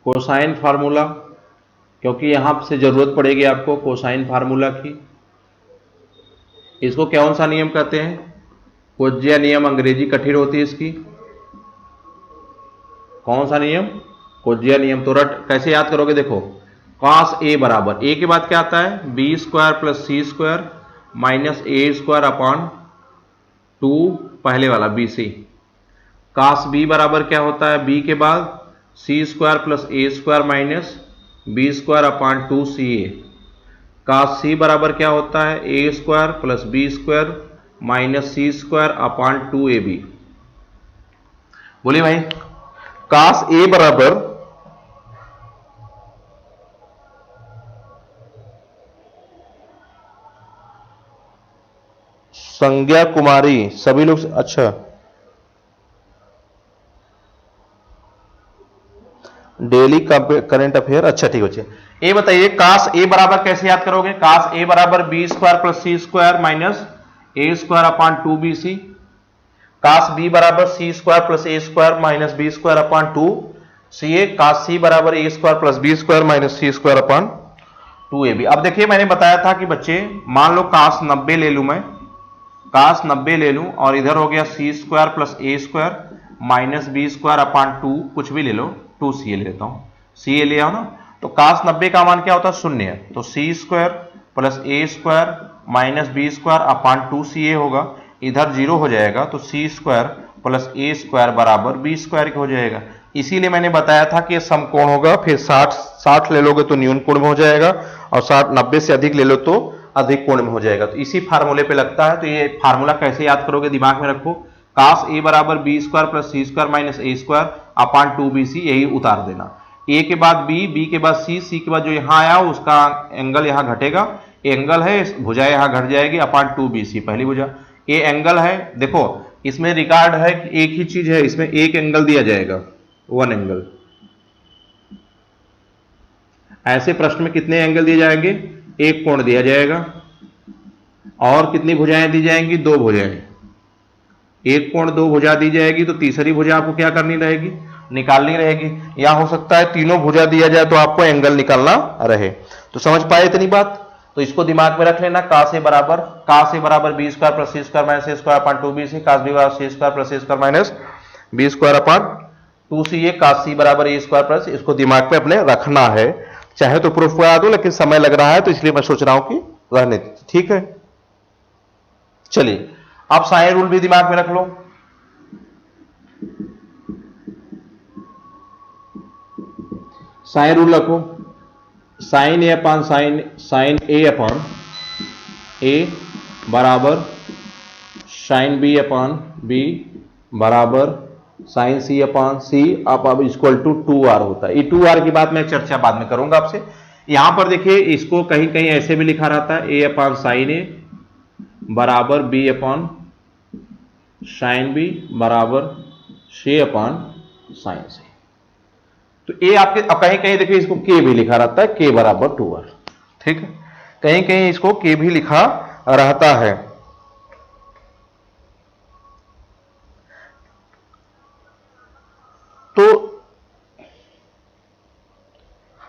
Cosine formula, क्योंकि यहां से जरूरत पड़ेगी आपको कोसाइन फार्मूला की। इसको कौन सा नियम कहते हैं? कोज्या नियम, अंग्रेजी कठिन होती है इसकी। कौन सा नियम? कोज्या नियम। तो रट कैसे याद करोगे? देखो, कॉस ए बराबर, ए के बाद क्या आता है? B square plus c square minus a square upon 2 पहले वाला बी सी। कॉस बी बराबर क्या होता है? बी के बाद C square plus A square minus B square upon 2 C A. Cos C बराबर क्या होता है? A square plus B square minus C square upon 2 A B. बोलिए भाई, कॉस ए बराबर संज्ञा कुमारी, सभी लोग अच्छा, डेली करंट अफेयर, अच्छा ठीक है। ये बताइए कास ए बराबर कैसे याद करोगे? कास ए बराबर B square plus c square minus a square upon 2 b c. Cos B बराबर c square plus A square minus B square upon 2 C a. Cos C बराबर a square plus B square minus C square upon 2 A b. अब देखिए मैंने बताया था कि बच्चे मान लो कास 90 ले लूं मैं, कास 90 ले लूं और इधर हो गया सी स्क्वायर प्लस ए square minus B square upon 2, कुछ भी ले लो, 2 सी ए ले लेता हूं, सी ए ले आओ ना। तो कास 90 का मान क्या होता है? 0 है। तो C square plus A square minus B square upon 2 C A होगा, इधर 0 हो जाएगा, तो सी स्क्वायर प्लस ए स्क्वायर बराबर बी स्क्वायर हो जाएगा। इसीलिए मैंने बताया था कि समकोण होगा, फिर 60 ले लोगे तो न्यून कोण में हो जाएगा, और 90 से अधिक ले लो तो अधिक कोण में हो जाएगा। तो इसी फार्मूले पे लगता है। तो ये फार्मूला कैसे याद करोगे? दिमाग में रखो, कास ए बराबर B square plus c square minus a square upon 2 b सी, यही उतार देना। ए के बाद बी, बी के बाद सी, सी के बाद जो यहां आया उसका एंगल यहां घटेगा, एंगल है, भुजा यहां घट जाएगी अपॉन 2 बी सी, पहली भुजा। ए एंगल है, देखो इसमें रिकॉर्ड है कि एक ही चीज है, इसमें एक एंगल दिया जाएगा, 1 एंगल। ऐसे प्रश्न में कितने एंगल दिए जाएंगे? एक कोण दिया जाएगा। और कितनी भुजाएं दी जाएंगी? 2 भुजाएं। एक कोण 2 भुजा दी जाएगी, तो तीसरी भुजा आपको क्या करनी रहेगी? निकालनी रहेगी। या हो सकता है तीनों भुजा दिया जाए तो आपको एंगल निकालना रहे। तो समझ पाए इतनी बात? तो इसको दिमाग में रख लेना, कास ए बराबर B square plus c square minus a square upon 2 b c. Cos B बराबर c square plus A square minus B square upon 2 C a. Cos C बराबर ए स्क्वायर प्लस, इसको दिमाग में अपने रखना है। चाहे तो प्रूफ करा दो, लेकिन समय लग रहा है तो इसलिए मैं सोच रहा हूं कि रहने दीजिए, ठीक है। चलिए आप साइन रूल भी दिमाग में रख लो। साइन रूल रखो, साइन ए अपॉन साइन ए अपॉन ए बराबर साइन बी अपॉन बी बराबर साइन सी अपॉन सी अब इक्वल टू 2r होता है। ये 2r की बात मैं चर्चा बाद में करूंगा आपसे। यहां पर देखिए इसको कहीं कहीं ऐसे भी लिखा रहता है, ए अपॉन साइन ए बराबर बी अपॉन साइन बी बराबर सी अपॉन साइन सी। तो ए आपके अब कहीं कहीं देखिए इसको के भी लिखा रहता है, के बराबर 2r, ठीक है। कहीं कहीं इसको के भी लिखा रहता है। तो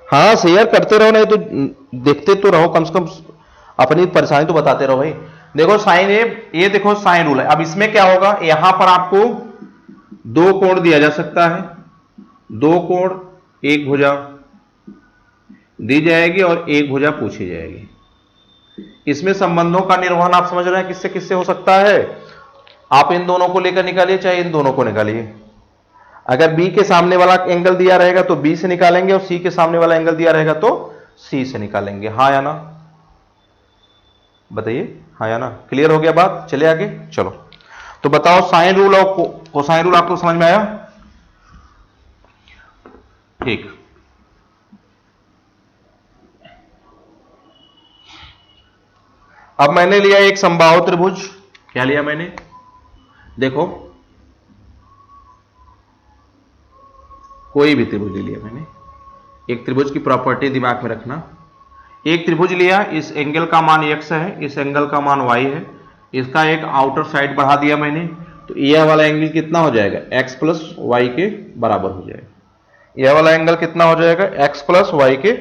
हाँ शेयर करते रहो, नहीं तो देखते तो रहो, कम से कम अपनी परेशानी तो बताते रहो भाई। देखो साइन ए, ये देखो साइन रूल है। अब इसमें क्या होगा? यहां पर आपको 2 कोण दिया जा सकता है, 2 कोण, एक भुजा दी जाएगी और एक भुजा पूछी जाएगी। इसमें संबंधों का निर्वहन आप समझ रहे हैं किससे किससे हो सकता है? आप इन दोनों को लेकर निकालिए, चाहे इन दोनों को निकालिए। अगर बी के सामने वाला एंगल दिया रहेगा तो बी से निकालेंगे, और सी के सामने वाला एंगल दिया रहेगा तो सी से निकालेंगे। हाँ या ना? बताइए हाँ या ना? क्लियर हो गया बात? चले आगे चलो। तो बताओ साइन रूल और कोसाइन रूल आपको समझ में आया? ठीक। अब मैंने लिया एक समबाहु त्रिभुज। क्या लिया मैंने? देखो कोई भी त्रिभुज ले लिया मैंने। एक त्रिभुज की प्रॉपर्टी दिमाग में रखना। एक त्रिभुज लिया, इस एंगल का मान x है, इस एंगल का मान y है, इसका एक आउटर साइड बढ़ा दिया मैंने, तो यह वाला एंगल कितना हो जाएगा? x प्लस वाई के बराबर हो जाएगा। यह वाला एंगल कितना हो जाएगा, x प्लस वाई के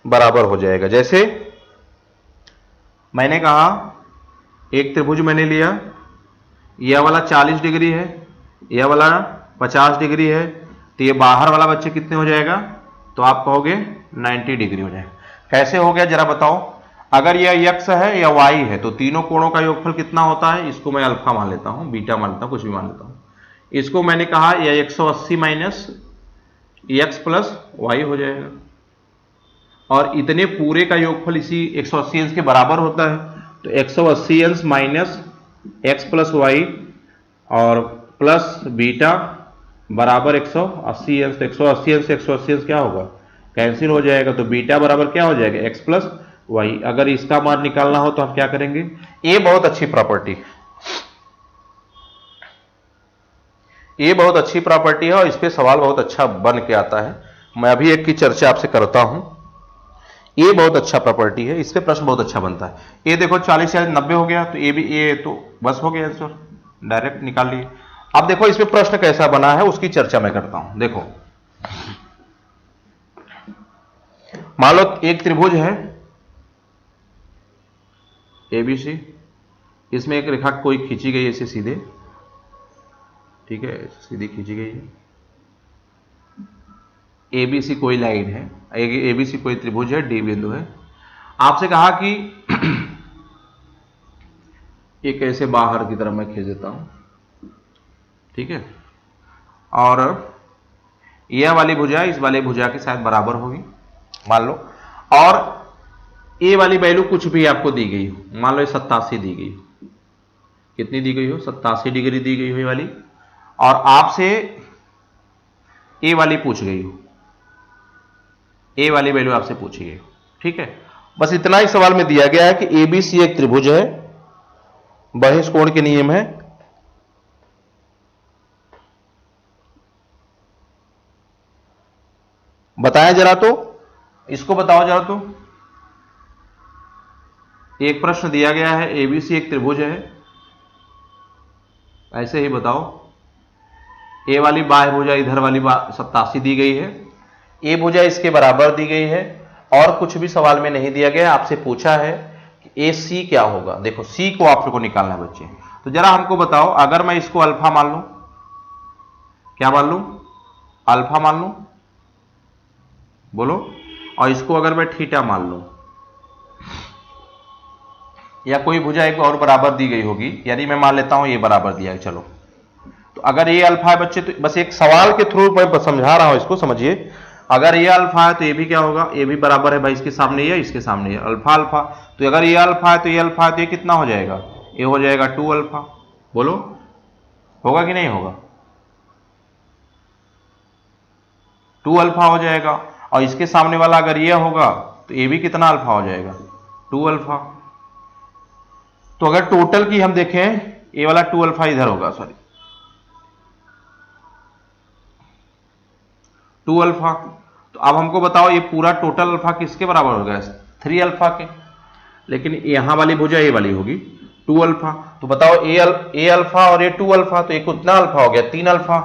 बराबर हो जाएगा। जैसे मैंने कहा एक त्रिभुज मैंने लिया, यह वाला 40 डिग्री है, यह वाला 50 डिग्री है, तो ये बाहर वाला बच्चे कितने हो जाएगा, तो आप कहोगे 90 डिग्री हो जाएगा। कैसे हो गया जरा बताओ। अगर यह x है या y है तो तीनों कोणों का योगफल कितना होता है, इसको मैं अल्फा मान लेता हूं, बीटा मान लेता हूं, कुछ भी मान लेता हूं। इसको मैंने कहा यह 180 माइनस x प्लस वाई हो जाएगा, और इतने पूरे का योगफल इसी 180 अंश के बराबर होता है। तो 180 अंश माइनस x प्लस वाई और प्लस बीटा बराबर 180 अंश। 180 अंश 180 अंश क्या होगा, कैंसिल हो जाएगा, तो बीटा बराबर क्या हो जाएगा, x प्लस वाई। अगर इसका मान निकालना हो तो हम क्या करेंगे, ये बहुत अच्छी प्रॉपर्टी, ये बहुत अच्छी प्रॉपर्टी है और इस पे सवाल बहुत अच्छा बन के आता है। मैं अभी एक की चर्चा आपसे करता हूं। ये बहुत अच्छा प्रॉपर्टी है, इस पे प्रश्न बहुत अच्छा बनता है। ये देखो 40 से 90 हो गया, तो ये भी ये तो बस हो गया आंसर, डायरेक्ट निकाल लिए। अब देखो इस पे प्रश्न कैसा बना है उसकी चर्चा मैं करता हूं। देखो मान लो एक त्रिभुज है एबीसी, इसमें एक रेखा कोई खींची गई है इसे सीधे, ठीक है, सीधी खींची गई है। एबीसी कोई लाइन है, एबीसी कोई त्रिभुज है, डी बिंदु है। आपसे कहा कि एक ऐसे बाहर की तरफ मैं खींच देता हूं, ठीक है, और यह वाली भुजा इस वाली भुजा के साथ बराबर होगी मान लो, और ए वाली वैल्यू कुछ भी आपको दी गई हो, मान लो 87 दी गई हो, कितनी दी गई हो, 87 डिग्री दी गई हो ये वाली, और आपसे ए वाली पूछ गई हो, ए वाली वैल्यू आपसे पूछी गई हो, ठीक है। बस इतना ही सवाल में दिया गया है कि एबीसी एक त्रिभुज है, बहिष्कोण के नियम है, बताएं जरा, तो इसको बताओ जरा। तो एक प्रश्न दिया गया है एबीसी एक त्रिभुज है, ऐसे ही बताओ। ए वाली बाह्य भुजा इधर वाली 87 दी गई है, ए भुजा इसके बराबर दी गई है, और कुछ भी सवाल में नहीं दिया गया। आपसे पूछा है कि ए सी क्या होगा। देखो सी को आप लोगों को निकालना है बच्चे, तो जरा हमको बताओ, अगर मैं इसको अल्फा मान लूं, क्या मान लूं, अल्फा मान लूं, बोलो, और इसको अगर मैं थीटा मान लूं, या कोई भुजा एक और बराबर दी गई होगी, यानी मैं मान लेता हूं ये बराबर दिया है, चलो, तो अगर ये अल्फा है बच्चे, तो बस एक सवाल के थ्रू मैं समझा रहा हूं, इसको समझिए। अगर ये अल्फा है तो ये भी क्या होगा, ये भी बराबर है भाई, इसके सामने ये, इसके सामने ये, अल्फा अल्फा। तो अगर ये अल्फा है तो ये अल्फा है, तो ये कितना हो जाएगा, ये हो जाएगा 2 अल्फा। बोलो होगा कि नहीं होगा, 2 अल्फा हो जाएगा। और इसके सामने वाला अगर ये होगा तो ये भी कितना अल्फा हो जाएगा, 2 अल्फा। तो अगर टोटल की हम देखें, ये वाला 2 अल्फा इधर होगा, सॉरी 2 अल्फा। तो अब हमको बताओ ये पूरा टोटल अल्फा किसके बराबर हो गया, 3 अल्फा के। लेकिन यहां वाली भुजा ये वाली होगी 2 अल्फा। तो बताओ ए अल्फा और ये 2 अल्फा, तो ये कितना अल्फा हो गया, 3 अल्फा।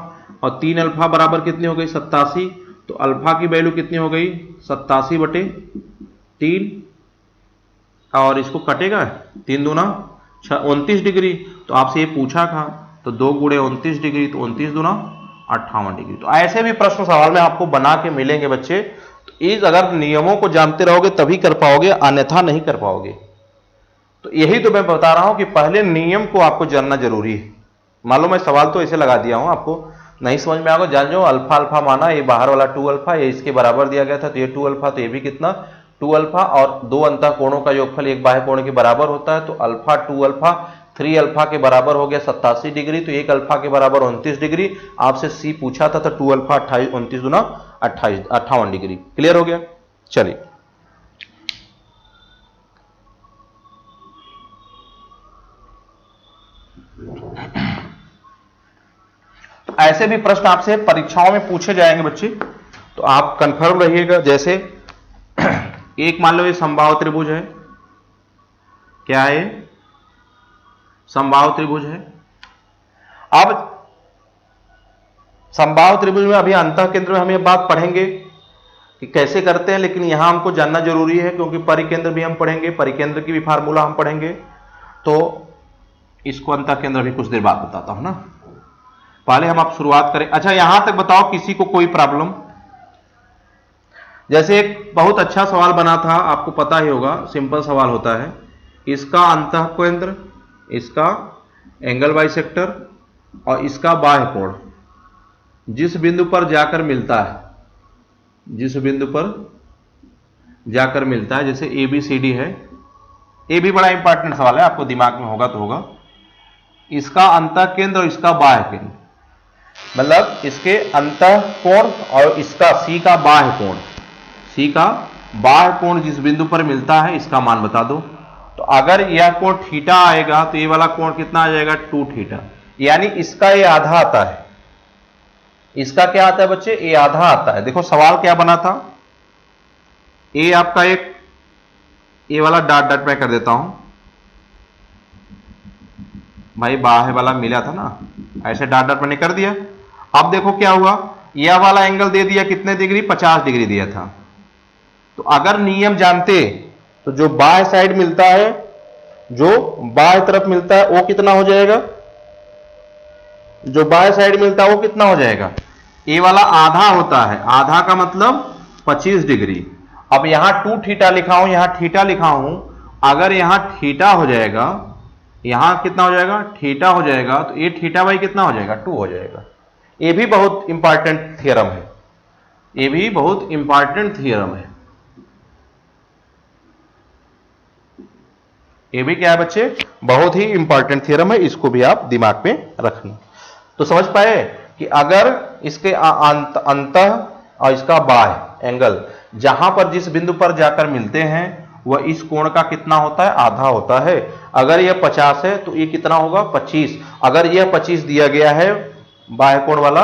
और 3 अल्फा बराबर कितनी हो गई, 87। तो अल्फा की वैल्यू कितनी हो गई, 87/3, और इसको कटेगा 3 दूना 29 डिग्री। तो आपसे ये पूछा था, तो 2 गुणे 29 डिग्री, तो 29 दूना 58 डिग्री। तो ऐसे भी प्रश्न सवाल में आपको बना के मिलेंगे बच्चे। तो इस अगर नियमों को जानते रहोगे तभी कर पाओगे, अन्यथा नहीं कर पाओगे। तो यही तो मैं बता रहा हूं कि पहले नियम को आपको जानना जरूरी है। मान लो मैं सवाल तो ऐसे लगा दिया हूं, आपको नहीं समझ में आएगा, जान जाओ अल्फा अल्फा माना, ये बाहर वाला 2 अल्फा, ये इसके बराबर दिया गया था, तो ये 2 अल्फा, तो ये भी कितना 2 अल्फा, और 2 अंतः कोणों का योगफल एक बाह्य कोण के बराबर होता है। तो अल्फा 2 अल्फा 3 अल्फा के बराबर हो गया 87 डिग्री, तो 1 अल्फा के बराबर 29 डिग्री। आपसे सी पूछा था, तो 2 अल्फा 28, 29 दूना 58 डिग्री। क्लियर हो गया, चलिए। ऐसे भी प्रश्न आपसे परीक्षाओं में पूछे जाएंगे बच्चे, तो आप कंफर्म रहिएगा। जैसे एक मान लो ये समबाहु त्रिभुज है, क्या है, समबाहु त्रिभुज है। अब समबाहु त्रिभुज में अभी अंतः केंद्र में हम ये बात पढ़ेंगे कि कैसे करते हैं, लेकिन यहां हमको जानना जरूरी है क्योंकि परिकेंद्र भी हम पढ़ेंगे, परिकेंद्र की भी फार्मूला हम पढ़ेंगे। तो इसको अंतः केंद्र भी कुछ देर बाद बताता हूं ना, पहले हम आप शुरुआत करें। अच्छा यहां तक बताओ किसी को कोई प्रॉब्लम? जैसे एक बहुत अच्छा सवाल बना था, आपको पता ही होगा, सिंपल सवाल होता है, इसका अंतः केंद्र, इसका एंगल बाइसेक्टर और इसका बाह्य कोण जिस बिंदु पर जाकर मिलता है, जिस बिंदु पर जाकर मिलता है, जैसे ए बी सी डी है, ये भी बड़ा इंपॉर्टेंट सवाल है, आपको दिमाग में होगा तो होगा। इसका अंतः केंद्र और इसका बाह्य केंद्र, मतलब इसके अंतः कोण और इसका सी का बाह्य कोण, सी का बाह्य कोण जिस बिंदु पर मिलता है, इसका मान बता दो। तो अगर यह कोण थीटा आएगा तो ये वाला कोण कितना आ जाएगा? 2 थीटा, यानी इसका ये आधा आता है। इसका क्या आता है बच्चे? ये आधा आता है। देखो सवाल क्या बना था, ये आपका एक ये वाला डॉट डॉट मैं कर देता हूं भाई, बाह्य वाला मिला था ना, ऐसे डॉट डॉट मैंने कर दिया। अब देखो क्या हुआ, यह वाला एंगल दे दिया कितने डिग्री? 50 डिग्री दिया था। तो अगर नियम जानते तो जो बाह्य साइड मिलता है, जो बाह्य तरफ मिलता है वो कितना हो जाएगा? जो बाह्य साइड मिलता है वो कितना हो जाएगा? ये वाला आधा होता है, आधा का मतलब 25 डिग्री। अब यहां 2 थीटा लिखा हूं, यहां थीटा लिखा हूं, अगर यहां थीटा हो जाएगा, यहां कितना हो जाएगा? थीटा हो जाएगा, तो ये थीटा बाई कितना हो जाएगा? 2 हो जाएगा। ये भी बहुत इंपॉर्टेंट थ्योरम है, ये भी बहुत इंपॉर्टेंट थ्योरम है। ये भी क्या है बच्चे? बहुत ही इंपॉर्टेंट थ्योरम है, इसको भी आप दिमाग में रखना। तो समझ पाए कि अगर इसके अंतः और इसका बाह्य एंगल जहां पर जिस बिंदु पर जाकर मिलते हैं वह इस कोण का कितना होता है? आधा होता है। अगर यह 50 है तो ये कितना होगा? 25। अगर यह 25 दिया गया है बाह्य कोण वाला,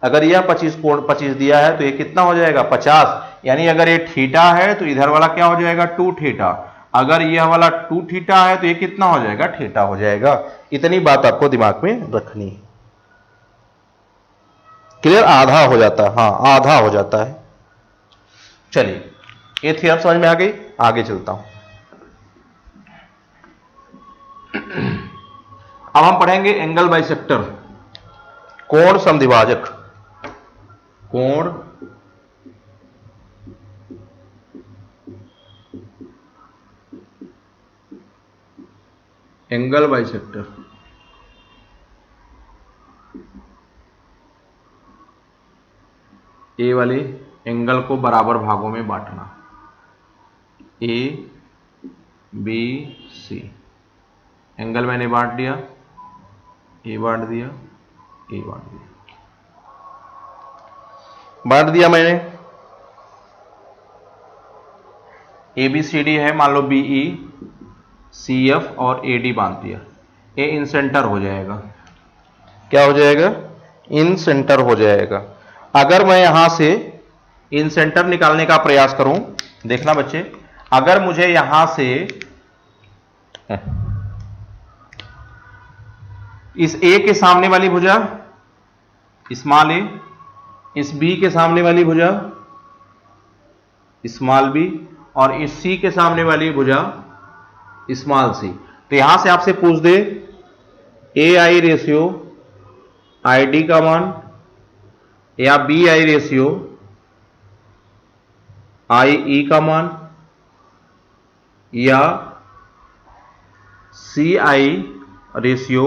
अगर यह 25 दिया है तो ये कितना हो जाएगा? 50। यानी अगर ये थीटा है तो इधर वाला क्या हो जाएगा? 2 थीटा। अगर यह वाला 2 थीटा है तो ये कितना हो जाएगा? थीटा हो जाएगा। इतनी बात आपको दिमाग में रखनी है। क्लियर? आधा हो जाता है, हाँ आधा हो जाता है। चलिए ये थ्योरम समझ में आ गई, आगे चलता हूं। अब हम पढ़ेंगे एंगल बाइसेक्टर, कोण समद्विभाजक। कोण एंगल बाइसेक्टर। ए वाले एंगल को बराबर भागों में बांटना, ए बी सी। एंगल मैंने बांट दिया, ए बांट दिया, ए बांट दिया, बांट दिया मैंने। ए बी सी डी है, मान लो बी ई सी एफ और ए डी बांध दिया। ए इन सेंटर हो जाएगा, क्या हो जाएगा? इन सेंटर हो जाएगा। अगर मैं यहां से इन सेंटर निकालने का प्रयास करूं, देखना बच्चे, अगर मुझे यहां से इस ए के सामने वाली भुजा स्मॉल ए, इस बी के सामने वाली भुजा स्मॉल बी और इस सी के सामने वाली भुजा स्मॉल सी, तो यहां से आपसे पूछ दे ए आई रेशियो आई डी का मान या बी आई रेशियो आई ई का मान या सी आई रेशियो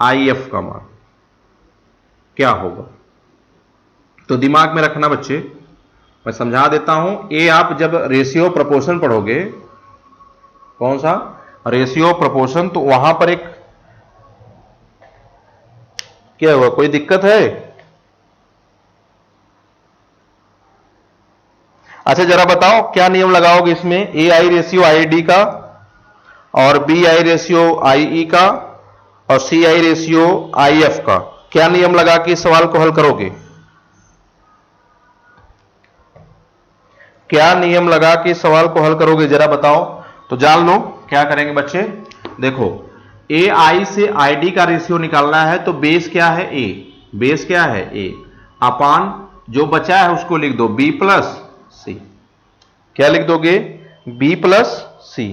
आई एफ का मान, क्या होगा? तो दिमाग में रखना बच्चे, मैं समझा देता हूं। ये आप जब रेशियो प्रोपोर्शन पढ़ोगे, कौन सा रेशियो प्रोपोर्शन, तो वहां पर एक क्या हुआ? कोई दिक्कत है? अच्छा जरा बताओ क्या नियम लगाओगे इसमें? ए आई रेशियो आई डी का और बी आई रेशियो आई ई का और C I ratio I F का, क्या नियम लगा के इस सवाल को हल करोगे? क्या नियम लगा के इस सवाल को हल करोगे जरा बताओ। तो जान लो क्या करेंगे बच्चे, देखो ए आई से आई डी का रेशियो निकालना है, तो बेस क्या है? ए, बेस क्या है ए, अपान जो बचा है उसको लिख दो बी प्लस सी। क्या लिख दोगे? बी प्लस सी।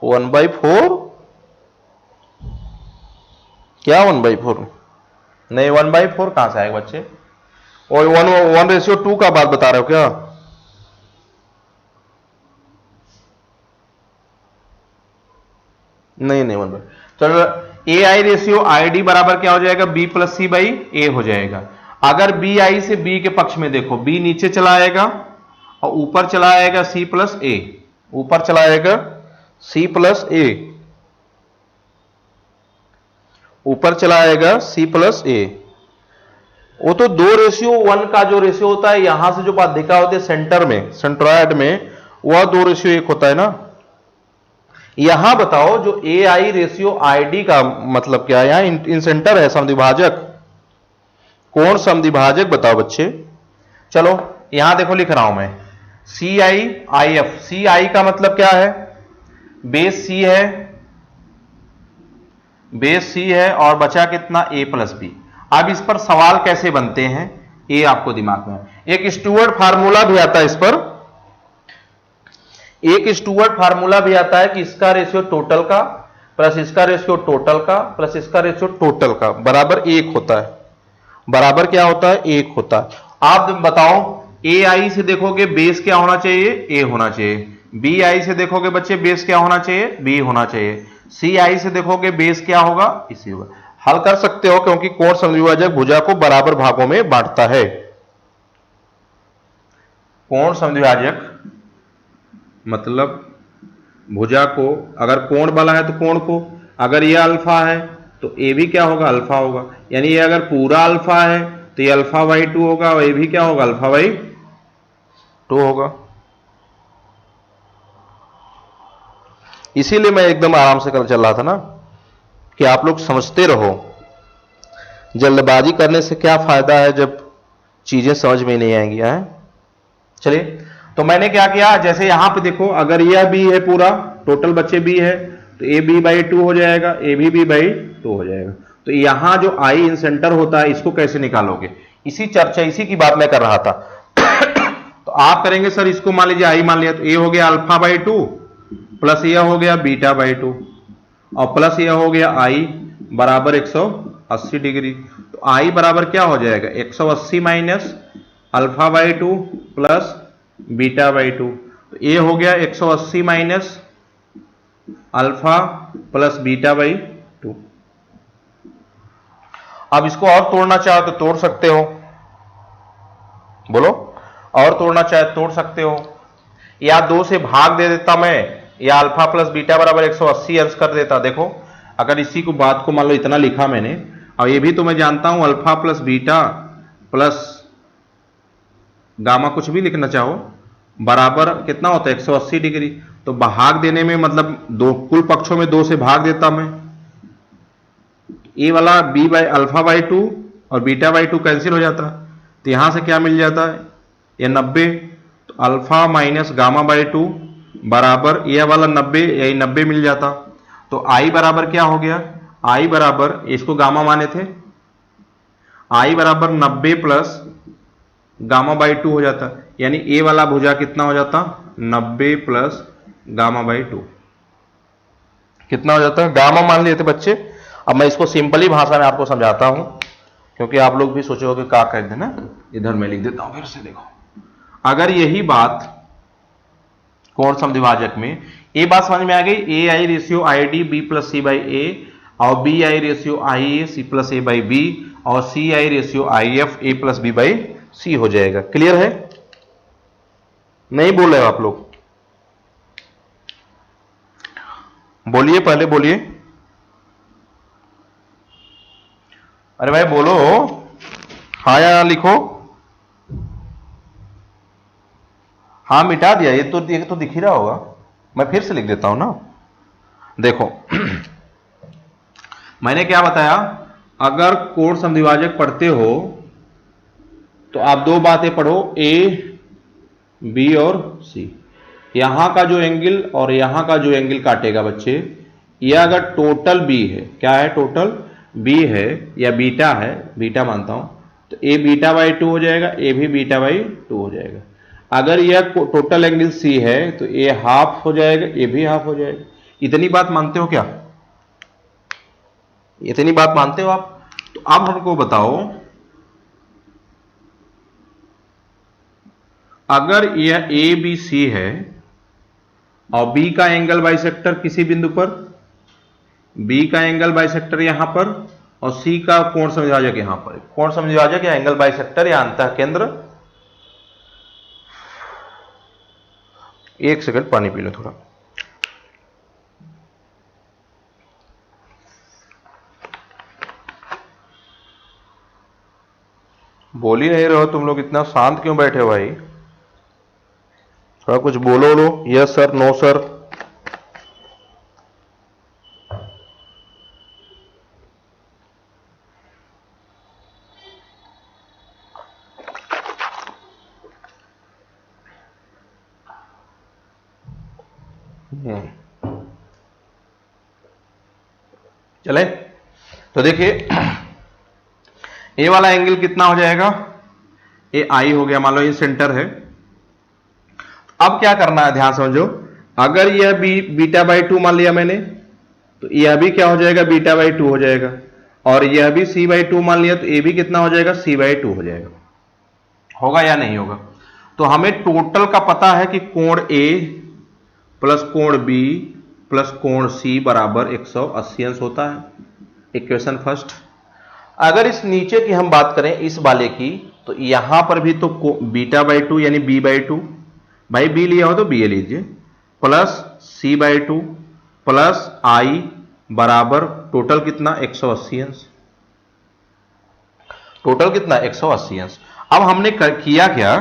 1/4 क्या 1/4? नहीं 1/4 कहां से आएगा बच्चे? और 1:2 का बात बता रहे हो क्या? नहीं नहीं 1/, चलो ए आई रेशियो आई डी बराबर क्या हो जाएगा? बी प्लस सी बाई ए हो जाएगा। अगर बी आई से बी के पक्ष में देखो, बी नीचे चला आएगा और ऊपर चला आएगा सी प्लस ए, ऊपर चला आएगा सी प्लस ए, ऊपर चला आएगा सी प्लस ए। वो तो 2:1 का जो रेशियो होता है, यहां से जो बाध्यिका होती है सेंटर में, सेंट्रॉयड में, वह 2:1 होता है ना। यहां बताओ जो ए आई रेशियो आई डी का मतलब क्या है? यहां इन सेंटर है समद्विभाजक, कौन समद्विभाजक बताओ बच्चे? चलो यहां देखो लिख रहा हूं मैं सी आई आई एफ। सी आई का मतलब क्या है? बेस सी है, बेस सी है और बचा कितना? ए प्लस बी। अब इस पर सवाल कैसे बनते हैं ये आपको दिमाग में, एक स्टूअर्ट फार्मूला भी आता है इस पर, एक स्टूअर्ट फार्मूला भी आता है कि इसका रेशियो टोटल का प्लस इसका रेशियो टोटल का प्लस इसका रेशियो टोटल का बराबर 1 होता है। बराबर क्या होता है? 1 होता है। आप बताओ ए आई से देखोगे बेस क्या होना चाहिए? ए होना चाहिए। बी आई से देखोगे बच्चे बेस क्या होना चाहिए? बी होना चाहिए। सी आई से देखोगे बेस क्या होगा? इसी होगा। हल कर सकते हो क्योंकि कोण समद्विभाजक भुजा को बराबर भागों में बांटता है। कोण समद्विभाजक मतलब भुजा को, अगर कोण वाला है तो कोण को, अगर यह अल्फा है तो ए भी क्या होगा? अल्फा होगा। यानी ये अगर पूरा अल्फा है तो ये अल्फा/2 होगा और ये भी क्या होगा? अल्फा/2 होगा। इसीलिए मैं एकदम आराम से कर चल रहा था ना कि आप लोग समझते रहो। जल्दबाजी करने से क्या फायदा है जब चीजें समझ में नहीं आएंगी। है चलिए, तो मैंने क्या किया, जैसे यहां पे देखो अगर यह बी है, पूरा टोटल बच्चे बी है, तो ए बी/2 हो जाएगा, ए भी बी/2 हो जाएगा। तो यहां जो आई इन सेंटर होता है इसको कैसे निकालोगे? इसी चर्चा, इसी की बात मैं कर रहा था। तो आप करेंगे सर इसको मान लीजिए आई मान लिया, तो ए हो गया अल्फा/2 प्लस यह हो गया बीटा/2 और प्लस यह हो गया आई बराबर 180 डिग्री। तो आई बराबर क्या हो जाएगा? 180 माइनस अल्फा/2 प्लस बीटा/2। तो ये हो गया 180 माइनस अल्फा प्लस बीटा/2। अब इसको और तोड़ना चाहो तो तोड़ सकते हो, बोलो, और तोड़ना चाहे तोड़ सकते हो, या 2 से भाग दे देता मैं, या अल्फा प्लस बीटा बराबर 180 अंश कर देता। देखो अगर इसी को बात को मान लो इतना लिखा मैंने, और ये भी तो मैं जानता हूं alpha plus beta plus gamma कुछ भी लिखना चाहो बराबर कितना होता है? 180 डिग्री। तो भाग देने में मतलब दो कुल पक्षों में 2 से भाग देता मैं, ए वाला अल्फा/2 और बीटा/2 कैंसिल हो जाता। तो यहां से क्या मिल जाता है? ये 90। तो अल्फा माइनस गामा/2 बराबर यह वाला 90, यही 90 मिल जाता। तो आई बराबर क्या हो गया? आई बराबर, इसको गामा माने थे, आई बराबर 90 प्लस गामा/2 हो जाता। यानी ए वाला भुजा कितना हो जाता? 90 प्लस गामा/2 कितना हो जाता है? गामा मान लिए थे बच्चे। अब मैं इसको सिंपली भाषा में आपको समझाता हूं क्योंकि आप लोग भी सोचोगे क्या कर देना। इधर मैं लिख देता हूं फिर से, देखो अगर यही बात कोण समद्विभाजक में ये बात समझ में आ गई, A I ratio I D B plus C by A और B I ratio I A C plus A by B और C I ratio I F A plus B by C हो जाएगा। क्लियर है? नहीं बोल रहे हो आप लोग? बोलिए, पहले बोलिए। अरे भाई बोलो, हाँ या लिखो। हाँ मिटा दिया, ये तो दिख ही रहा होगा। मैं फिर से लिख देता हूं ना। देखो मैंने क्या बताया, अगर कोण समद्विभाजक पढ़ते हो तो आप 2 बातें पढ़ो, ए बी और सी। यहां का जो एंगल और यहां का जो एंगल काटेगा बच्चे, यह अगर टोटल बी है, क्या है टोटल? बी है या बीटा है, बीटा मानता हूं, तो ए बीटा बाई 2 हो जाएगा, ए भी बीटा बाई 2 हो जाएगा। अगर यह टोटल एंगल सी है तो ए हाफ हो जाएगा, ए भी हाफ हो जाएगा। इतनी बात मानते हो क्या? इतनी बात मानते हो आप? तो अब हमको बताओ, अगर यह ए बी सी है और बी का एंगल बाइसेक्टर किसी बिंदु पर, बी का एंगल बाइसेक्टर यहां पर और सी का कोण समविभाजक यहां पर, कोण समविभाजक या एंगल बाइसेक्टर या अंतः केंद्र। एक सेकंड पानी पी लो थोड़ा। बोल ही नहीं रहो तुम लोग, इतना शांत क्यों बैठे हो भाई? थोड़ा कुछ बोलो लो, यस सर, नो सर। चले तो देखिए, ए वाला एंगल कितना हो जाएगा? ए आई हो गया, मान लो ये सेंटर है। अब क्या करना है, ध्यान समझो। अगर यह बी बीटा बाई 2 मान लिया मैंने, तो यह भी क्या हो जाएगा? बीटा बाई 2 हो जाएगा। और यह भी सी बाई 2 मान लिया, तो ए भी कितना हो जाएगा? सी बाई 2 हो जाएगा। होगा या नहीं होगा? तो हमें टोटल का पता है कि कोण ए प्लस कोण बी प्लस कोण सी बराबर 180 अंश होता है। Equation first. अगर इस नीचे की हम बात करें, इस वाले की, तो यहां पर भी तो बीटा बाई 2 यानी बी बाई 2, भाई बी लिया हो तो बी लीजिए, प्लस सी बाई 2 प्लस आई बराबर टोटल कितना? 180 अंश। टोटल कितना? 180 अंश। अब हमने किया क्या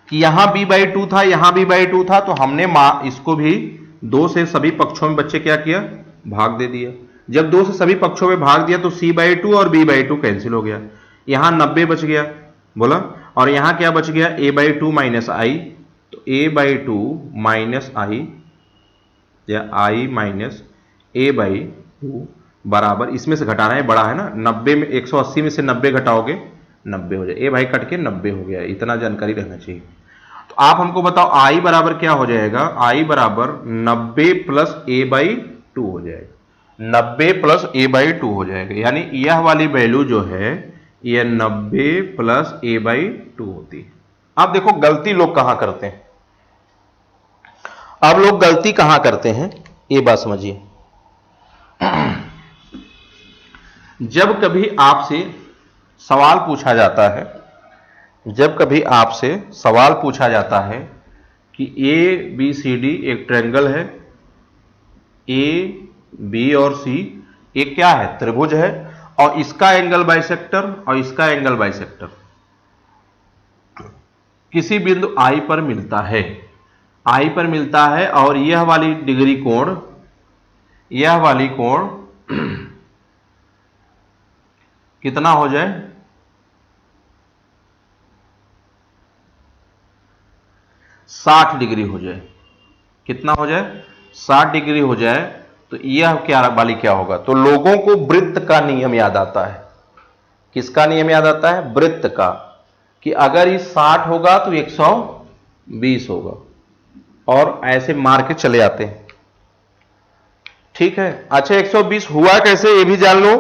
कि यहां b बाई 2 था, यहां b बाई 2 था, तो हमने इसको भी 2 से सभी पक्षों में बच्चे क्या किया? भाग दे दिया। जब 2 से सभी पक्षों में भाग दिया तो c बाई 2 और b बाई 2 कैंसिल हो गया, यहां 90 बच गया बोला, और यहां क्या बच गया? a बाई 2 माइनस आई, तो a बाई 2 माइनस आई या i माइनस a बाई 2 बराबर, इसमें से घटाना है, बड़ा है ना, 90 में 180 में से 90 घटाओगे 90 हो जाए, ए भाई कट के 90 हो गया। इतना जानकारी रहना चाहिए। तो आप हमको बताओ i बराबर क्या हो जाएगा? i बराबर 90 प्लस ए बाई 2 हो जाएगा, 90 प्लस ए बाई 2 हो जाएगा, यानी यह वाली वैल्यू जो है यह 90 प्लस ए बाई 2 होती है। अब देखो गलती लोग कहां करते हैं, अब लोग गलती कहां करते हैं ये बात समझिए। जब कभी आपसे सवाल पूछा जाता है, जब कभी आपसे सवाल पूछा जाता है कि ए बी सी डी एक ट्रायंगल है, ए बी और सी एक क्या है? त्रिभुज है, और इसका एंगल बाइसेक्टर और इसका एंगल बाइसेक्टर किसी बिंदु आई पर मिलता है, आई पर मिलता है, और यह वाली डिग्री कोण, यह वाली कोण कितना हो जाए? 60 डिग्री हो जाए। कितना हो जाए? 60 डिग्री हो जाए, तो यह क्या वाली क्या होगा? तो लोगों को वृत्त का नियम याद आता है। किसका नियम याद आता है? वृत्त का, कि अगर ये 60 होगा तो 120 होगा, और ऐसे मार के चले आते हैं। ठीक है, अच्छा 120 हुआ कैसे ये भी जान लो।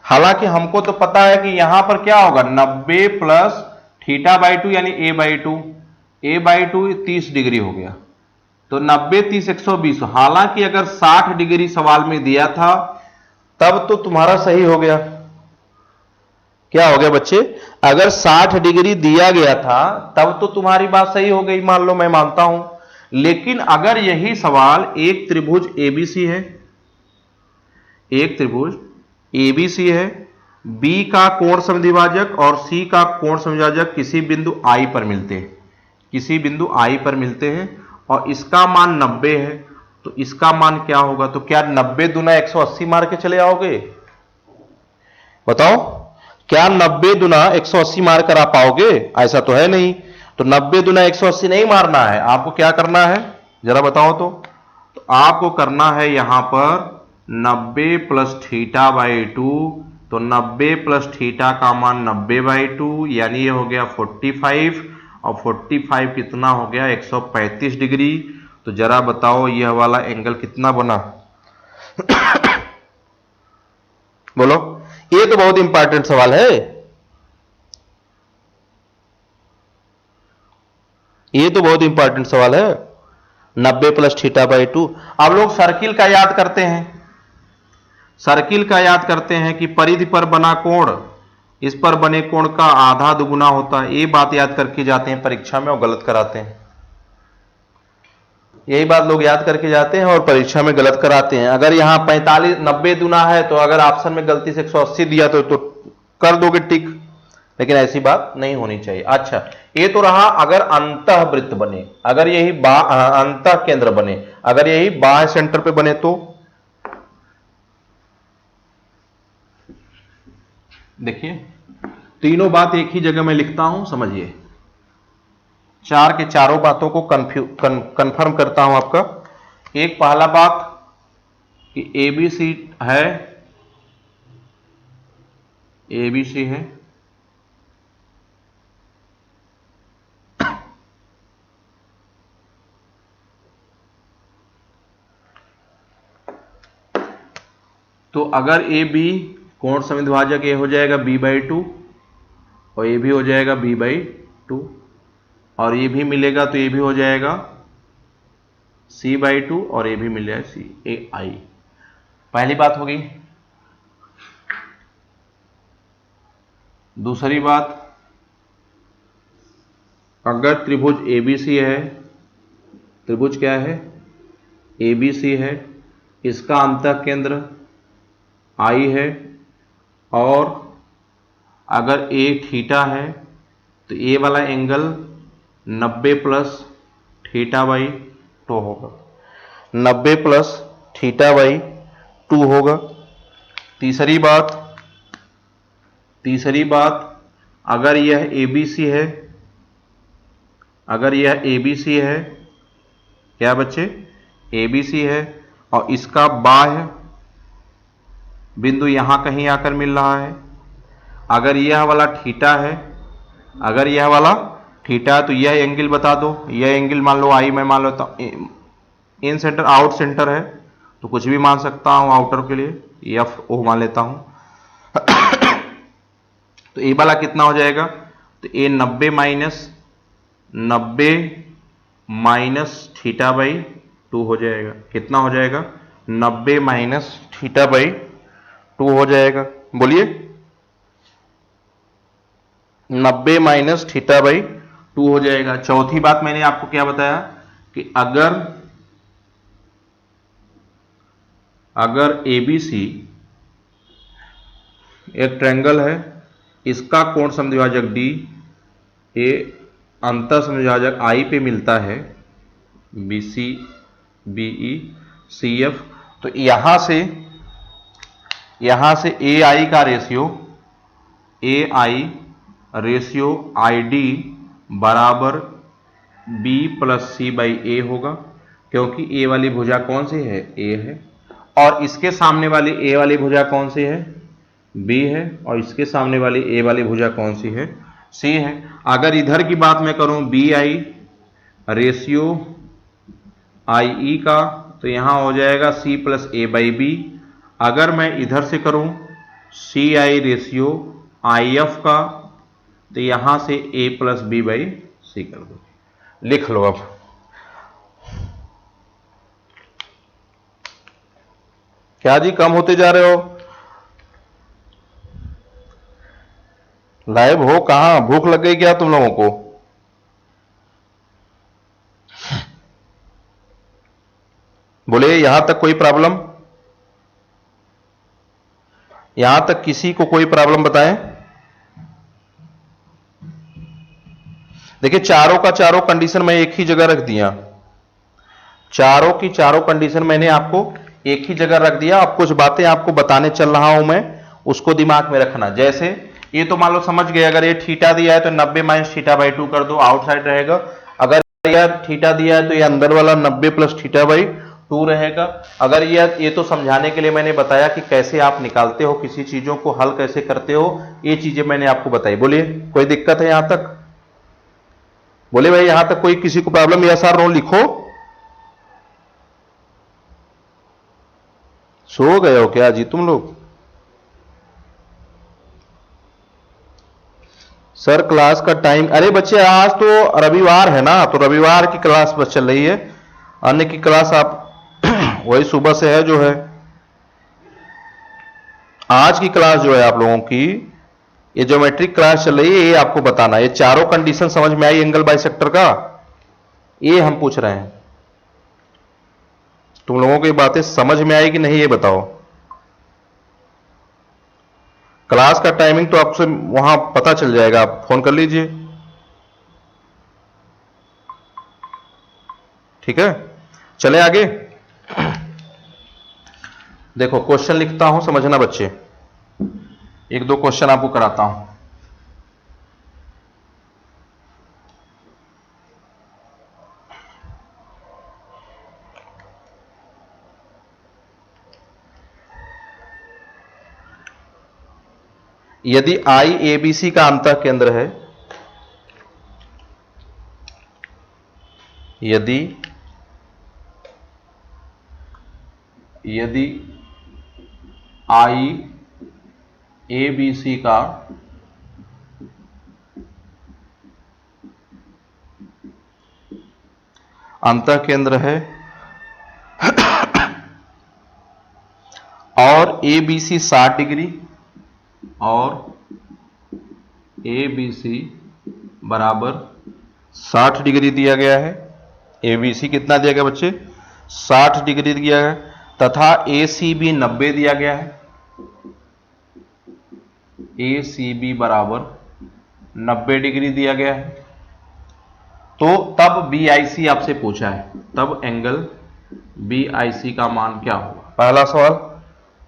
हालांकि हमको तो पता है कि यहां पर क्या होगा? 90 प्लस थीटा बाई 2 यानी ए बाई 2, ए बाई 2 30 डिग्री हो गया, तो 90 30 120। हालांकि अगर 60 डिग्री सवाल में दिया था तब तो तुम्हारा सही हो गया। क्या हो गया बच्चे? अगर 60 डिग्री दिया गया था तब तो तुम्हारी बात सही हो गई, मान लो, मैं मानता हूं। लेकिन अगर यही सवाल एक त्रिभुज एबीसी है, एक त्रिभुज एबीसी है, बी का कोण समद्विभाजक और सी का कोण समद्विभाजक किसी बिंदु आई पर मिलते हैं, किसी बिंदु आई पर मिलते हैं, और इसका मान 90 है, तो इसका मान क्या होगा? तो क्या 90 दूना 180 मार के चले आओगे? बताओ, क्या 90 दूना 180 मार कर आ पाओगे? ऐसा तो है नहीं। तो 90 दूना 180 नहीं मारना है, आपको क्या करना है जरा बताओ तो आपको करना है यहां पर 90 प्लस थीटा बाई 2 तो 90 प्लस थीटा का मान 90/2 यानी ये हो गया 45 और 45 कितना हो गया 135 डिग्री। तो जरा बताओ यह वाला एंगल कितना बना? बोलो, ये तो बहुत इंपॉर्टेंट सवाल है, ये तो बहुत इंपॉर्टेंट सवाल है। 90 प्लस थीटा/2। अब लोग सर्किल का याद करते हैं, सर्किल का याद करते हैं कि परिधि पर बना कोण इस पर बने कोण का आधा दुगुना होता है। ये बात याद करके जाते हैं परीक्षा में और गलत कराते हैं। यही बात लोग याद करके जाते हैं और परीक्षा में गलत कराते हैं। अगर यहां 45 90 दुना है तो अगर ऑप्शन में गलती से 180 दिया तो कर दोगे टिक, लेकिन ऐसी बात नहीं होनी चाहिए। अच्छा, ये तो रहा अगर अंतःवृत्त बने, अगर यही अंतः केंद्र बने, अगर यही बाह्य सेंटर पे बने तो देखिए तीनों बात एक ही जगह में लिखता हूं, समझिए। चार के चारों बातों को कंफर्म करता हूं आपका। एक पहला बात कि ABC है, ABC है, तो अगर AB कोण समिद्विभाजक ए हो जाएगा B/2 और ये भी हो जाएगा B/2 और ये भी मिलेगा तो ये भी हो जाएगा C/2 और ये भी मिल जाएगा CAI। पहली बात होगी। दूसरी बात, अगर त्रिभुज ABC है, त्रिभुज क्या है ABC है, इसका अंतः केंद्र I है और अगर A थीटा है तो ये वाला एंगल 90 प्लस थीटा/2 होगा, 90 प्लस थीटा/2 होगा। तीसरी बात अगर यह ABC है, अगर यह ABC है, क्या बच्चे ABC है और इसका बाह्य बिंदु यहां कहीं आकर मिल रहा है, अगर यह वाला थीटा है, अगर यह वाला थीटा तो यह एंगल बता दो, यह एंगल मान लो आई, मैं मान लेता हूं इन सेंटर आउट सेंटर है तो कुछ भी मान सकता हूं आउटर के लिए FO मान लेता हूं। तो ये वाला कितना हो जाएगा, तो ये 90 माइनस थीटा/2 हो जाएगा। कितना हो जाएगा 90 माइनस थीटा/2 हो जाएगा। बोलिए 90 माइनस थीटा/2 हो जाएगा। चौथी बात मैंने आपको क्या बताया कि अगर ABC एक ट्रायंगल है, इसका कोण समिद्विभाजक D ये अंतः समिद्विभाजक I पे मिलता है BC BE CF, तो यहां से AI का रेशियो ID बराबर B प्लस C/A होगा, क्योंकि A वाली भुजा कौन सी है A है और इसके सामने वाली A वाली भुजा कौन सी है B है और इसके सामने वाली A वाली भुजा कौन सी है C है। अगर इधर की बात मैं करूं BI रेशियो IE का तो यहां हो जाएगा C प्लस A/B। अगर मैं इधर से करूं CI रेशियो IF का तो यहां से A प्लस B/C कर दो, लिख लो। अब क्या जी कम होते जा रहे हो, लाइव हो कहां, भूख लग गई क्या तुम लोगों को? बोले यहां तक कोई प्रॉब्लम, यहां तक किसी को कोई प्रॉब्लम बताएं? देखिए चारों का चारों कंडीशन मैं एक ही जगह रख दिया, चारों की चारों कंडीशन मैंने आपको एक ही जगह रख दिया। अब कुछ बातें आपको बताने चल रहा हूं मैं, उसको दिमाग में रखना। जैसे ये तो मान लो समझ गए, अगर ये थीटा दिया है तो 90 माइनस थीटा/2 कर दो, आउटसाइड रहेगा। अगर यह थीटा दिया है तो ये अंदर वाला 90 प्लस थीटा/2 2 रहेगा। अगर ये तो समझाने के लिए मैंने बताया कि कैसे आप निकालते हो, किसी चीजों को हल कैसे करते हो, ये चीजें मैंने आपको बताई। बोलिए कोई दिक्कत है यहां तक? बोले भाई यहां तक कोई किसी को प्रॉब्लम? यस और नो लिखो। सो गए हो क्या जी तुम लोग? सर क्लास का टाइम, अरे बच्चे आज तो रविवार है ना, तो रविवार की क्लास बस चल रही है, अन्य की क्लास आप वही सुबह से है जो है। आज की क्लास जो है आप लोगों की ये ज्योमेट्रिक क्लास चल रही है, ये आपको बताना, ये चारों कंडीशन समझ में आई एंगल बाइसेक्टर का, ये हम पूछ रहे हैं। तुम लोगों को ये बातें समझ में आई कि नहीं ये बताओ। क्लास का टाइमिंग तो आपसे वहां पता चल जाएगा, आप फोन कर लीजिए, ठीक है। चले आगे। देखो क्वेश्चन लिखता हूं, समझना बच्चे, एक दो क्वेश्चन आपको कराता हूं। यदि आई एबीसी का अंतः केंद्र है, यदि आई एबीसी का अंतः केंद्र है और एबीसी 60 डिग्री और एबीसी बराबर 60 डिग्री दिया गया है। एबीसी कितना दिया गया बच्चे? 60 डिग्री दिया गया, तथा एसीबी 90 दिया गया है। एसीबी बराबर 90 डिग्री दिया गया है। तो तब बीआईसी आपसे पूछा है, तब एंगल बीआईसी का मान क्या होगा? पहला सवाल।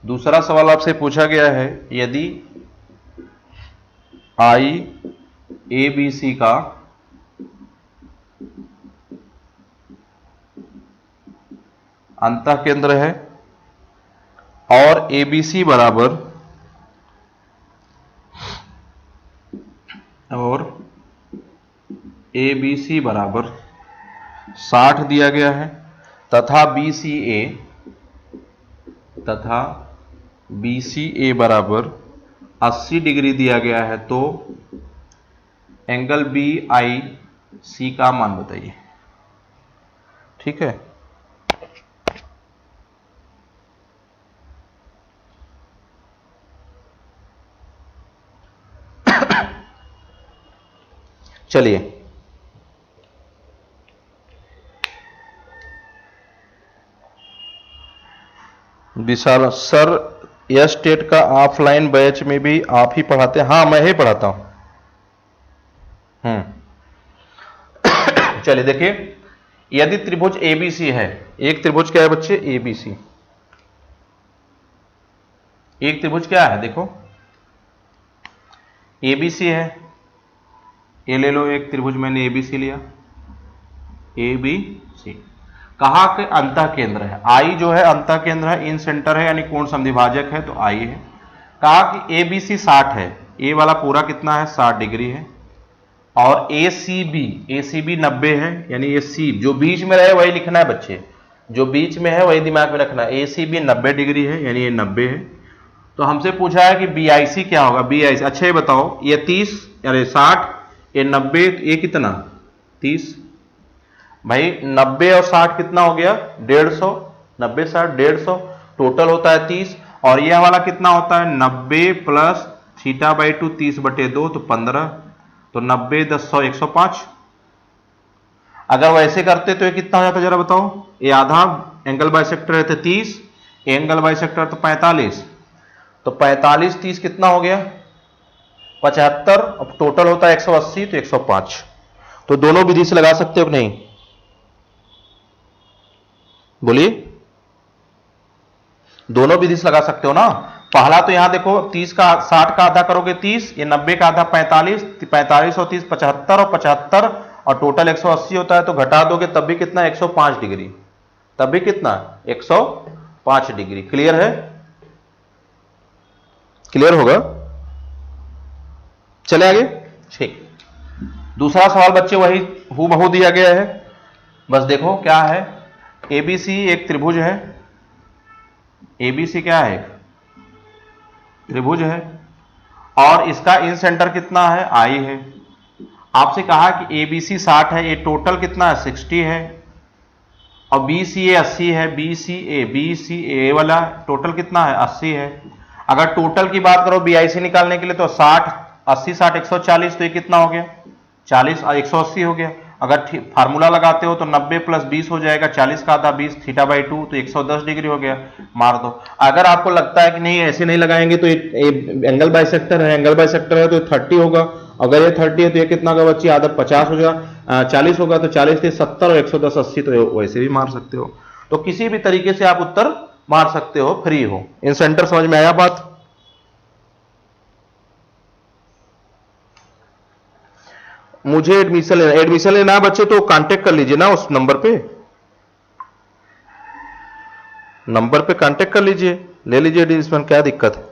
दूसरा सवाल आपसे पूछा गया है, यदि आई एबीसी का अंतः केंद्र है और एबीसी बराबर 60 दिया गया है, तथा BCA बराबर 80 डिग्री दिया गया है, तो एंगल BIC का मान बताइए, ठीक है। चलिए विशाल सर, यस टेट का ऑफलाइन बैच में भी आप ही पढ़ाते हैं? हाँ मैं ही पढ़ाता हूं। चलिए देखिए, यदि त्रिभुज एबीसी है, एक त्रिभुज क्या है बच्चे? एबीसी। एक त्रिभुज क्या है? देखो एबीसी है, ये ले लो, एक त्रिभुज मैंने एबीसी लिया, एबीसी। कहा कि अंतः केंद्र है, आई जो है अंतः केंद्र है, इन सेंटर है यानी कोण समद्विभाजक है, तो आई है। कहा कि एबीसी 60 है, ए वाला पूरा कितना है? 60 डिग्री है, और एसीबी 90 है, यानी ये सी जो बीच में रहे वही लिखना है बच्चे, जो बीच में है वही दिमाग में रखना है। एसीबी 90 डिग्री है, यानी ये 90 है। तो हमसे पूछा है कि बीआईसी क्या होगा? बीआईसी, अच्छा ये बताओ, ये 30 अरे 60, ये 90, ये कितना? 30। भाई 90 और 60 कितना हो गया? 150। 90 60 150, टोटल होता है 30। और ये वाला कितना होता है? 90 प्लस θ/2 30/2 तो 15, तो 90 10 100 105। अगर वैसे करते तो ये कितना हो जाता जरा बताओ? ये आधा एंगल बाइसेक्टर रहते 30, एंगल बाइसेक्टर तो 45, तो 45 30 कितना हो गया? 75, अब टोटल होता है 180 तो 105। तो दोनों विधि से लगा सकते हो कि नहीं? बोलिए, दोनों विधि से लगा सकते हो ना। पहला तो यहां देखो 30 का 60 का आधा करोगे 30, ये 90 का आधा 45, 45 और 30 75, और 75 और टोटल 180 होता है, तो घटा दोगे तब भी कितना? 105 डिग्री। तब भी कितना 105 डिग्री। क्लियर है? क्लियर होगा? चले आगे। ठीक, दूसरा सवाल बच्चे वही हूबहू दिया गया है, बस देखो क्या है। एबीसी एक त्रिभुज है, एबीसी क्या है? त्रिभुज है, और इसका इन सेंटर कितना है? आई है। आपसे कहा कि एबीसी 60 है, ये टोटल कितना है? 60 है, और बीसीए 80 है, बीसीए वाला टोटल कितना है? 80 है। अगर टोटल की बात करो बीआईसी निकालने के लिए तो 60 80 60 140, तो ये कितना हो गया? 40 और 180 हो गया। अगर फार्मूला लगाते हो तो 90 प्लस 20 हो जाएगा, 40 का आधा 20, थीटा बाई 2, तो 110 डिग्री हो गया। मार दो। अगर आपको लगता है कि नहीं ऐसे नहीं लगाएंगे तो एंगल बाइसेक्टर है, एंगल बाइसेक्टर है तो 30 होगा, अगर ये 30 है तो ये कितना होगा बच्ची? आधा 50 हो जाएगा, 40 होगा तो 40 से 70 और 110 80, तो वैसे भी मार सकते हो। तो किसी भी तरीके से आप उत्तर मार सकते हो, फ्री हो। इन सेंटर समझ में आया बात? मुझे एडमिशन लेना है बच्चे, तो कांटेक्ट कर लीजिए ना उस नंबर पे कांटेक्ट कर लीजिए, ले लीजिए एडमिशन, क्या दिक्कत है?